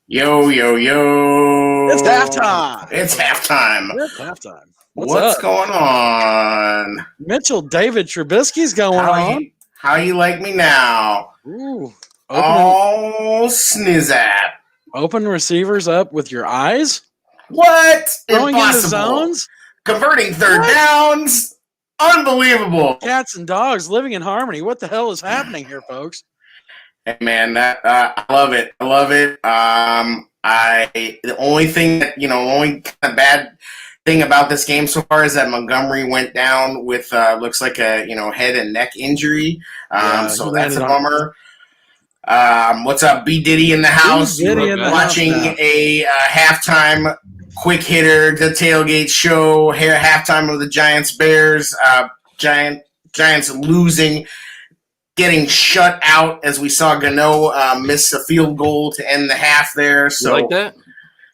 Yo, yo, yo. It's halftime. It's halftime. It's halftime. What's going on? Mitchell David Trubisky's going on. How you like me now? Ooh. Snizzap. Open receivers up with your eyes? What? Throwing Impossible. into zones? Converting third downs? Unbelievable. Cats and dogs living in harmony. What the hell is happening here, folks? Hey, man, I love it. I love it. The only thing that, only kind of bad thing about this game so far is that Montgomery went down with looks like a head and neck injury. So that's a bummer. What's up, B Diddy in the house? Watching a halftime quick hitter, the tailgate show, halftime of the Giants Bears. Giants losing, getting shut out as we saw Gano miss a field goal to end the half there. So you like that?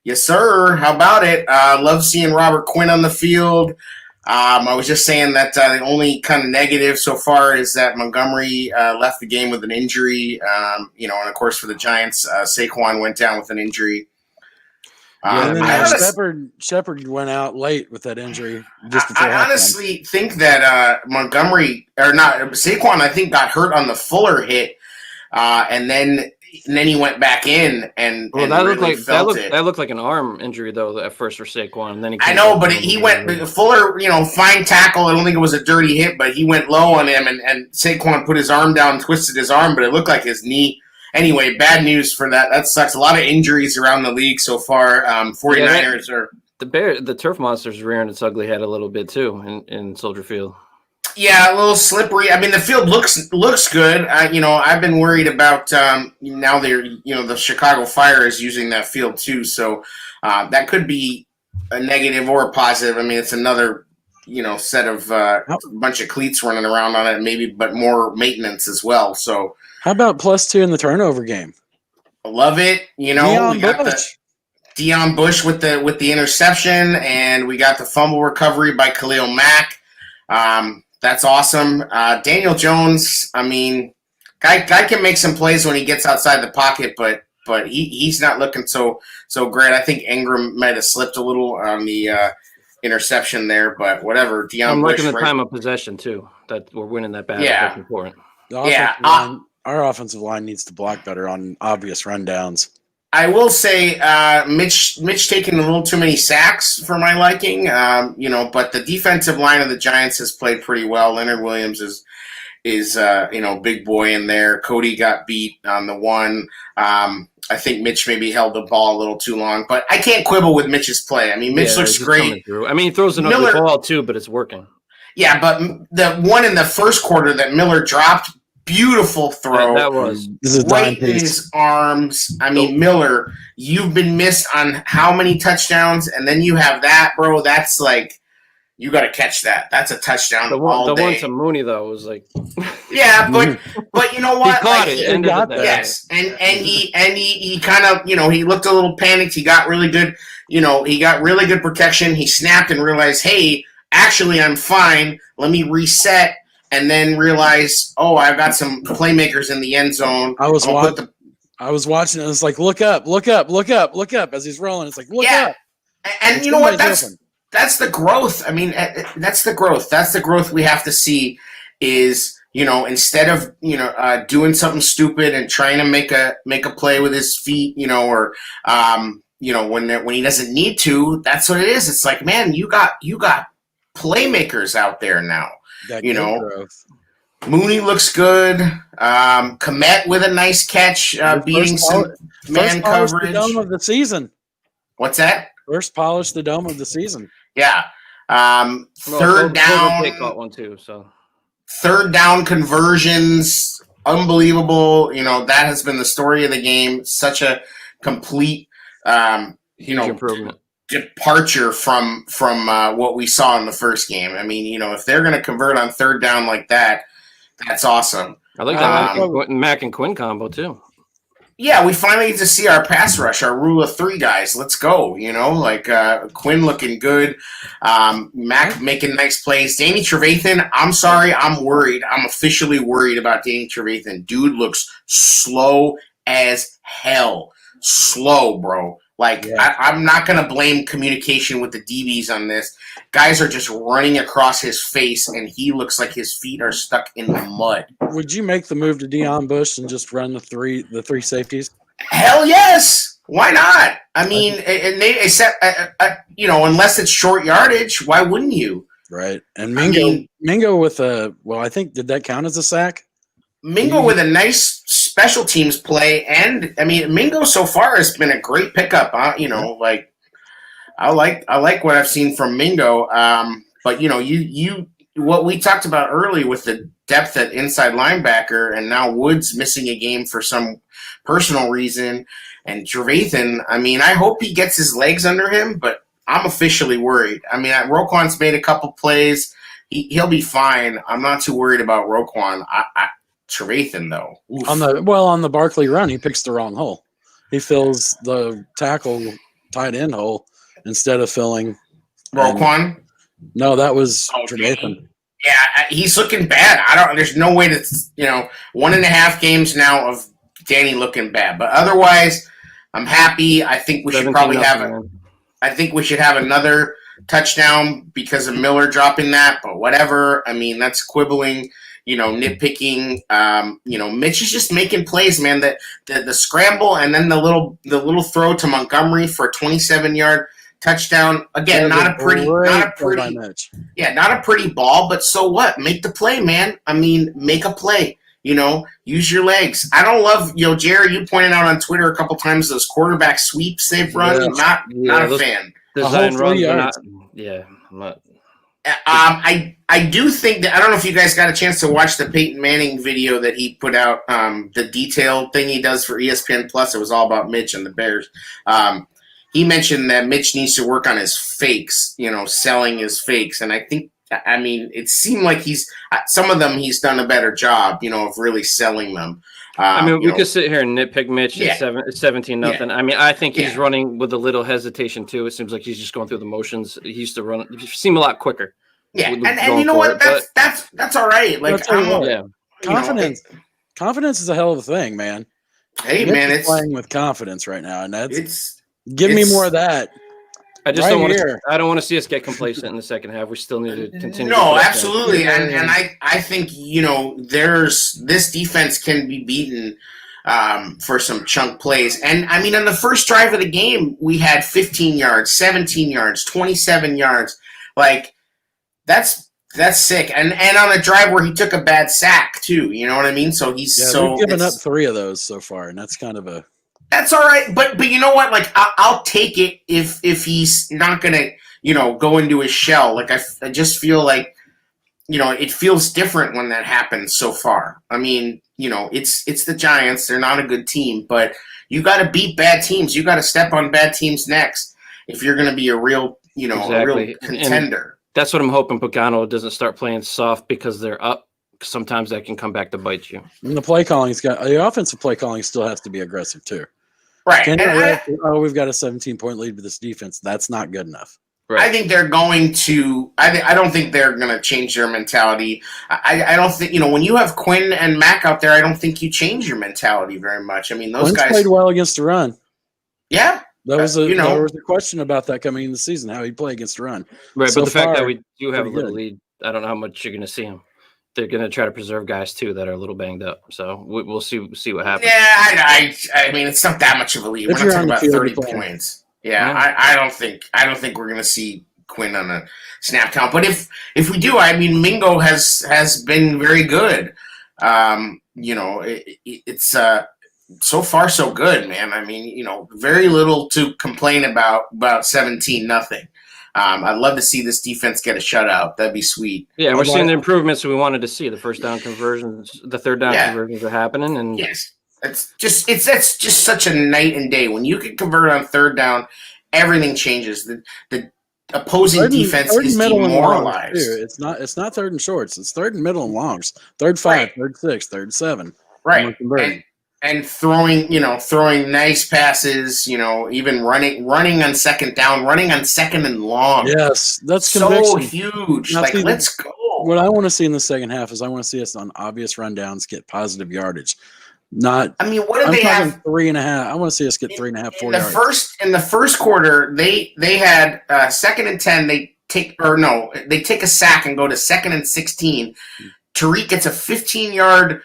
Yes, sir. How about it? Love seeing Robert Quinn on the field. I was just saying that the only kind of negative so far is that Montgomery left the game with an injury. And of course for the Giants, Saquon went down with an injury. And then Shepard went out late with that injury. I honestly think that Saquon, I think, got hurt on the Fuller hit, and then he went back in and that looked like an arm injury though at first for Saquon, and then he went Fuller, fine tackle. I don't think it was a dirty hit, but he went low on him, and Saquon put his arm down, twisted his arm, but it looked like his knee. Anyway, bad news for that. That sucks. A lot of injuries around the league so far. 49ers are the Turf Monster's rearing its ugly head a little bit too in Soldier Field. Yeah, a little slippery. I mean, the field looks good. I've been worried about now the Chicago Fire is using that field too, so that could be a negative or a positive. I mean, it's another set of bunch of cleats running around on it, maybe, but more maintenance as well. So how about +2 in the turnover game? I love it. We got Deion Bush with the interception, and we got the fumble recovery by Khalil Mack. That's awesome. Daniel Jones, I mean, guy can make some plays when he gets outside the pocket, but he's not looking so great. I think Ingram might have slipped a little on the interception there, but whatever. I'm liking the time of possession too. That we're winning that battle. Yeah. That's important. Our offensive line needs to block better on obvious rundowns. I will say, Mitch taking a little too many sacks for my liking, but the defensive line of the Giants has played pretty well. Leonard Williams is big boy in there. Cody got beat on the one. I think Mitch maybe held the ball a little too long, but I can't quibble with Mitch's play. I mean, Mitch looks great. I mean, he throws another ball too, but it's working. Yeah, but the one in the first quarter that Miller dropped, beautiful throw. That was right in his arms. I mean, Miller, you've been missed on how many touchdowns, and then you have that, bro. That's like, you got to catch that. That's a touchdown all day. The one to Mooney though was like, yeah, but you know what? He caught it. Yes, and he kind of he looked a little panicked. He got really good. He got really good protection. He snapped and realized, hey, actually, I'm fine. Let me reset. And then realize, I've got some playmakers in the end zone. I was watching. It was like, look up, look up, look up, look up as he's rolling. It's like, look up. And you know what? That's the growth. I mean, that's the growth. That's the growth we have to see. Is instead of doing something stupid and trying to make a play with his feet, or when he doesn't need to. That's what it is. It's like, man, you got playmakers out there now. Mooney looks good. Komet with a nice catch, beating some man coverage. The dome of the season. What's that? First polish the dome of the season. Yeah. Third down. They caught one too. So third down conversions, unbelievable. That has been the story of the game. Such a complete, improvement. Departure from what we saw in the first game. I mean, if they're going to convert on third down like that, that's awesome. I like that Mac and Quinn combo too. Yeah, we finally get to see our pass rush, our rule of three guys. Let's go. Like Quinn looking good, Mac making nice plays. Danny Trevathan, I'm sorry, I'm worried. I'm officially worried about Danny Trevathan. Dude looks slow as hell. Slow, bro. Like, Yeah. I'm not going to blame communication with the DBs on this. Guys are just running across his face, and he looks like his feet are stuck in the mud. Would you make the move to Deion Bush and just run the three safeties? Hell yes. Why not? I mean, and they except unless it's short yardage, why wouldn't you? Right. And Mingo with I think did that count as a sack? Mingo with a nice special teams play, and I mean, Mingo so far has been a great pickup. Like I like what I've seen from Mingo. But you what we talked about early with the depth at inside linebacker, and now Woods missing a game for some personal reason, and Trevathan. I mean, I hope he gets his legs under him, but I'm officially worried. I mean, Roquan's made a couple plays. He'll be fine. I'm not too worried about Roquan. Trevathan though. Oof. On the Barkley run, he picks the wrong hole. He fills the tackle tight end hole instead of filling Roquan. No, that was Trevathan. Yeah, he's looking bad. There's no way to 1.5 games now of Danny looking bad. But otherwise, I'm happy. I think we should probably have another touchdown because of Miller dropping that. But whatever. I mean, that's quibbling. Nitpicking. Mitch is just making plays, man. The scramble and then the little throw to Montgomery for a 27-yard touchdown. Again, not a pretty ball, but so what? Make the play, man. I mean, make a play. Use your legs. I don't love, Jerry, you pointed out on Twitter a couple times those quarterback sweeps they've run. Not a fan. Design runs are not. Yeah, I'm not. I do think that I don't know if you guys got a chance to watch the Peyton Manning video that he put out, the detail thing he does for ESPN Plus. It was all about Mitch and the Bears. He mentioned that Mitch needs to work on his fakes, selling his fakes, and it seemed like some of them he's done a better job, of really selling them. We could sit here and nitpick Mitch at 17-0. I mean, I think he's running with a little hesitation too. It seems like he's just going through the motions. He used to run, seem a lot quicker. Yeah, and you know what? That's all right. Like, confidence is a hell of a thing, man. Hey, man, it's playing with confidence right now, and give me more of that. I just don't want to. I don't want to see us get complacent in the second half. We still need to continue. No, absolutely, and I think this defense can be beaten for some chunk plays. And I mean, on the first drive of the game, we had 15 yards, 17 yards, 27 yards. Like that's sick. And on a drive where he took a bad sack too. You know what I mean? So we've given up 3 of those so far, and that's kind of a. That's all right, but you know what? Like I'll take it if he's not gonna go into his shell. Like I just feel like it feels different when that happens so far. I mean it's the Giants. They're not a good team, but you got to beat bad teams. You got to step on bad teams next if you're gonna be a real a real contender. And that's what I'm hoping. Pagano doesn't start playing soft because they're up. Sometimes that can come back to bite you. And the offensive play calling still has to be aggressive too. Right. We've got a 17-point lead with this defense. That's not good enough. Right. I think they're going to. I don't think they're going to change their mentality. I don't think when you have Quinn and Mac out there, I don't think you change your mentality very much. I mean, those guys played well against the run. Yeah, there was a question about that coming in the season, how he'd play against the run. Right, but the fact that we do have a little lead, I don't know how much you're going to see him. They're going to try to preserve guys too that are a little banged up. So we'll see what happens. Yeah, I mean, it's not that much of a lead. We're not talking about 30 points. Yeah, I don't think we're going to see Quinn on a snap count. But if we do, I mean, Mingo has been very good. It's so far so good, man. I mean, very little to complain about 17-0. I'd love to see this defense get a shutout. That'd be sweet. Yeah, we're seeing the improvements we wanted to see. The first down conversions, the third down conversions are happening, and yes, it's just such a night and day. When you can convert on third down, everything changes. The opposing defense is demoralized. It's not third and shorts. It's third and middle and longs. Third 5, third 6, third 7. Right. and throwing nice passes, even running on second down, running on second and long. Yes, that's so conviction. huge. Now, Like, see, let's go. What I want to see in the second half is I want to see us on obvious rundowns get positive yardage. Not. I mean, what did I'm they talking have 3.5. I want to see us get 3.5, 4 yards. in the first quarter? They had second and 10. They take a sack and go to second and 16. Tariq gets a 15-yard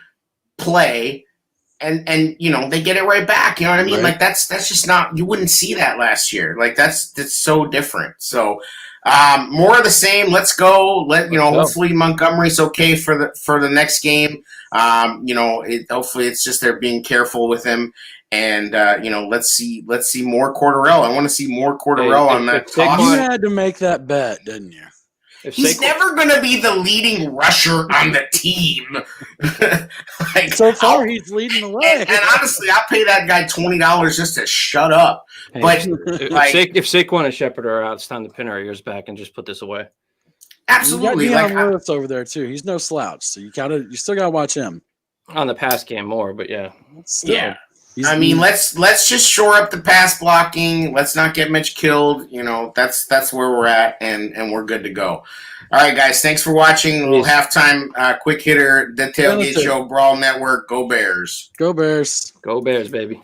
play, and they get it right back. You know what I mean? Right. Like, that's just not, you wouldn't see that last year. Like, that's so different. So more of the same. Let's go. Hopefully Montgomery's okay for the next game. Hopefully it's just they're being careful with him. And let's see more Cordarrelle. I want to see more Cordarrelle on that toss. You had to make that bet, didn't you? He's never going to be the leading rusher on the team. Like, so far, he's leading the way. And honestly, I'll pay that guy $20 just to shut up. Hey, but if Saquon and Shepard are out, it's time to pin our ears back and just put this away. Absolutely. You got Deion Lewis over there too. He's no slouch, so you still gotta watch him on the pass game more. But yeah, still, yeah. Let's just shore up the pass blocking. Let's not get Mitch killed. That's where we're at, and we're good to go. All right, guys. Thanks for watching. A little halftime quick hitter, the Tailgate Show, Brawl Network. Go Bears. Go Bears. Go Bears, baby.